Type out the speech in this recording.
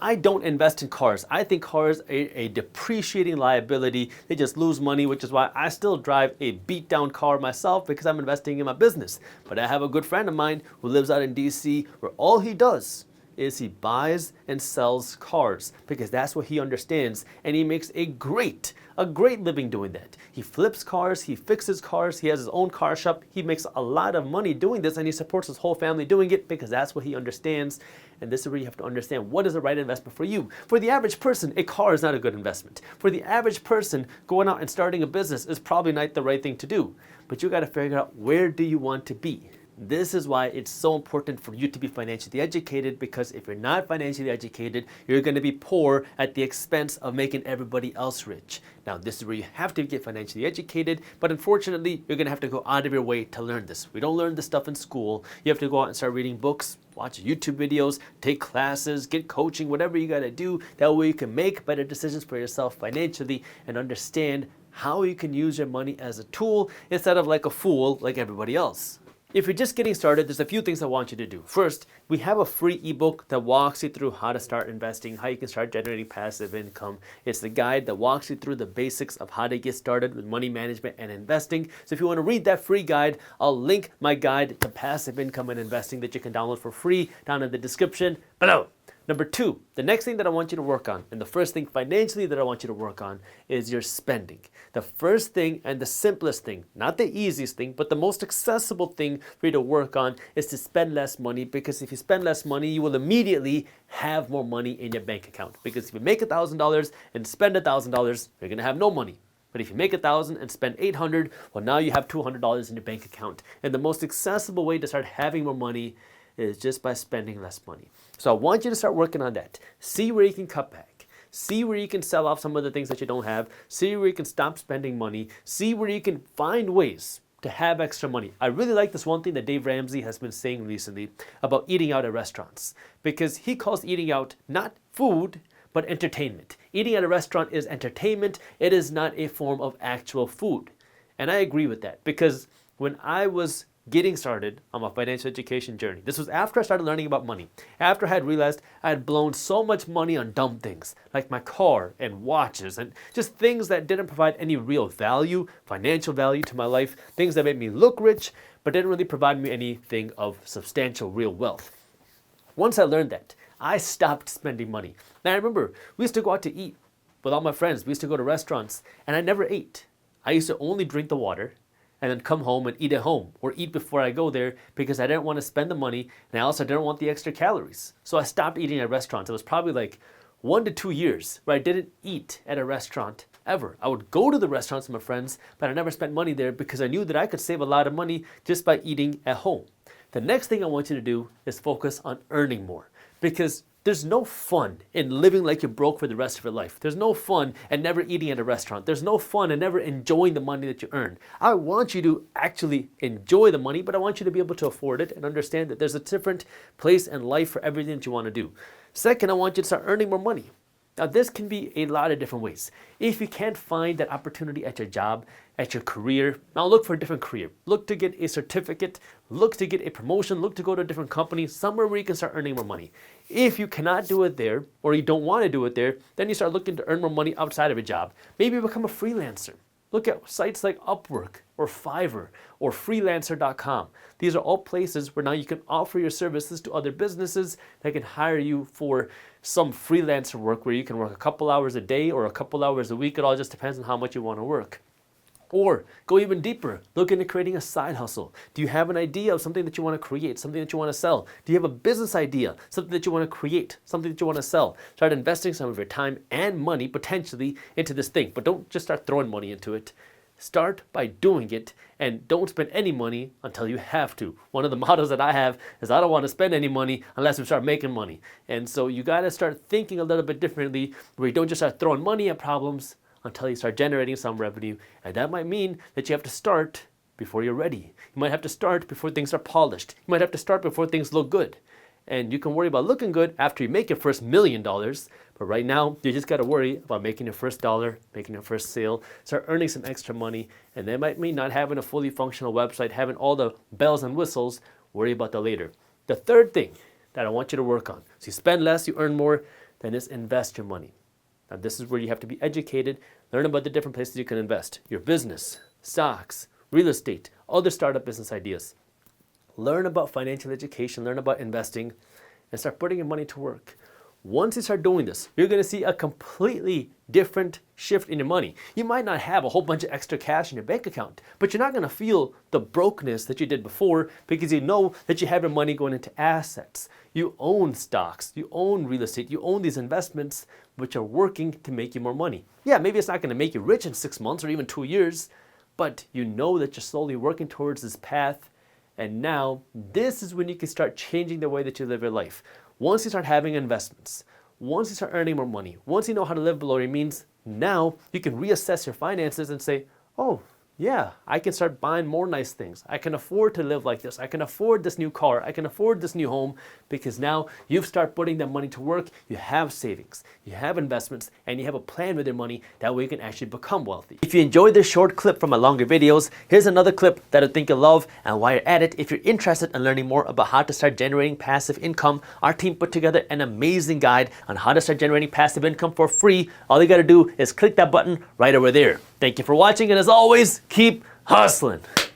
I don't invest in cars. I think cars are a depreciating liability. They just lose money, which is why I still drive a beat down car myself because I'm investing in my business. But I have a good friend of mine who lives out in DC where all he does is he buys and sells cars because that's what he understands, and he makes a great living doing that. He flips cars, he fixes cars, he has his own car shop. He makes a lot of money doing this, and he supports his whole family doing it because that's what he understands. And this is where you have to understand what is the right investment for you. For the average person, a car is not a good investment. For the average person, going out and starting a business is probably not the right thing to do. But you got to figure out, where do you want to be? This is why it's so important for you to be financially educated, because if you're not financially educated, you're going to be poor at the expense of making everybody else rich. Now, this is where you have to get financially educated, but unfortunately, you're going to have to go out of your way to learn this. We don't learn this stuff in school. You have to go out and start reading books, watch YouTube videos, take classes, get coaching, whatever you got to do. That way you can make better decisions for yourself financially and understand how you can use your money as a tool instead of like a fool like everybody else. If you're just getting started, there's a few things I want you to do. First, we have a free ebook that walks you through how to start investing, how you can start generating passive income. It's the guide that walks you through the basics of how to get started with money management and investing. So if you want to read that free guide, I'll link my guide to passive income and investing that you can download for free down in the description below. Number two, the next thing that I want you to work on, and the first thing financially that I want you to work on, is your spending. The first thing and the simplest thing, not the easiest thing, but the most accessible thing for you to work on is to spend less money, because if you spend less money, you will immediately have more money in your bank account. Because if you make $1,000 and spend $1,000, you're going to have no money. But if you make $1,000 and spend $800, well, now you have $200 in your bank account. And the most accessible way to start having more money is just by spending less money. So I want you to start working on that. See where you can cut back. See where you can sell off some of the things that you don't have. See where you can stop spending money. See where you can find ways to have extra money. I really like this one thing that Dave Ramsey has been saying recently about eating out at restaurants, because he calls eating out not food, but entertainment. Eating at a restaurant is entertainment. It is not a form of actual food. And I agree with that, because when I was getting started on my financial education journey, this was after I started learning about money, after I had realized I had blown so much money on dumb things like my car and watches and just things that didn't provide any real value, financial value to my life, things that made me look rich but didn't really provide me anything of substantial real wealth. Once I learned that, I stopped spending money. Now I remember we used to go out to eat with all my friends. We used to go to restaurants and I never ate. I used to only drink the water and then come home and eat at home, or eat before I go there, because I didn't want to spend the money and I also didn't want the extra calories. So I stopped eating at restaurants. It was probably like 1 to 2 years where I didn't eat at a restaurant ever. I would go to the restaurants with my friends, but I never spent money there because I knew that I could save a lot of money just by eating at home. The next thing I want you to do is focus on earning more, because there's no fun in living like you're broke for the rest of your life. There's no fun in never eating at a restaurant. There's no fun in never enjoying the money that you earn. I want you to actually enjoy the money, but I want you to be able to afford it and understand that there's a different place in life for everything that you want to do. Second, I want you to start earning more money. Now, this can be a lot of different ways. If you can't find that opportunity at your job, at your career, now look for a different career. Look to get a certificate, look to get a promotion, look to go to a different company, somewhere where you can start earning more money. If you cannot do it there, or you don't want to do it there, then you start looking to earn more money outside of a job. Maybe become a freelancer. Look at sites like Upwork or Fiverr or freelancer.com. These are all places where now you can offer your services to other businesses that can hire you for some freelancer work where you can work a couple hours a day or a couple hours a week. It all just depends on how much you want to work. Or go even deeper, look into creating a side hustle. Do you have an idea of something that you want to create, something that you want to sell? Do you have a business idea, something that you want to create, something that you want to sell? Start investing some of your time and money potentially into this thing, but don't just start throwing money into it. Start by doing it, and don't spend any money until you have to. One of the mottos that I have is I don't want to spend any money unless we start making money. And so you got to start thinking a little bit differently, where you don't just start throwing money at problems until you start generating some revenue. And that might mean that you have to start before you're ready. You might have to start before things are polished. You might have to start before things look good. And you can worry about looking good after you make your first $1 million. But right now, you just got to worry about making your first dollar, making your first sale, start earning some extra money. And that might mean not having a fully functional website, having all the bells and whistles. Worry about that later. The third thing that I want you to work on. So you spend less, you earn more. then it's invest your money. Now, this is where you have to be educated, learn about the different places you can invest. Your business, stocks, real estate, other startup business ideas. Learn about financial education, learn about investing, and start putting your money to work. Once you start doing this, you're going to see a completely different shift in your money. You might not have a whole bunch of extra cash in your bank account, but you're not going to feel the brokenness that you did before because you know that you have your money going into assets. You own stocks, you own real estate, you own these investments which are working to make you more money. Yeah, maybe it's not going to make you rich in 6 months or even 2 years, but you know that you're slowly working towards this path. And now this is when you can start changing the way that you live your life. Once you start having investments, once you start earning more money, once you know how to live below your means, now you can reassess your finances and say, oh, yeah, I can start buying more nice things. I can afford to live like this. I can afford this new car. I can afford this new home because now you've started putting that money to work. You have savings, you have investments, and you have a plan with your money. That way you can actually become wealthy. If you enjoyed this short clip from my longer videos, here's another clip that I think you'll love. And while you're at it, if you're interested in learning more about how to start generating passive income, our team put together an amazing guide on how to start generating passive income for free. All you got to do is click that button right over there. Thank you for watching, and as always, keep hustling.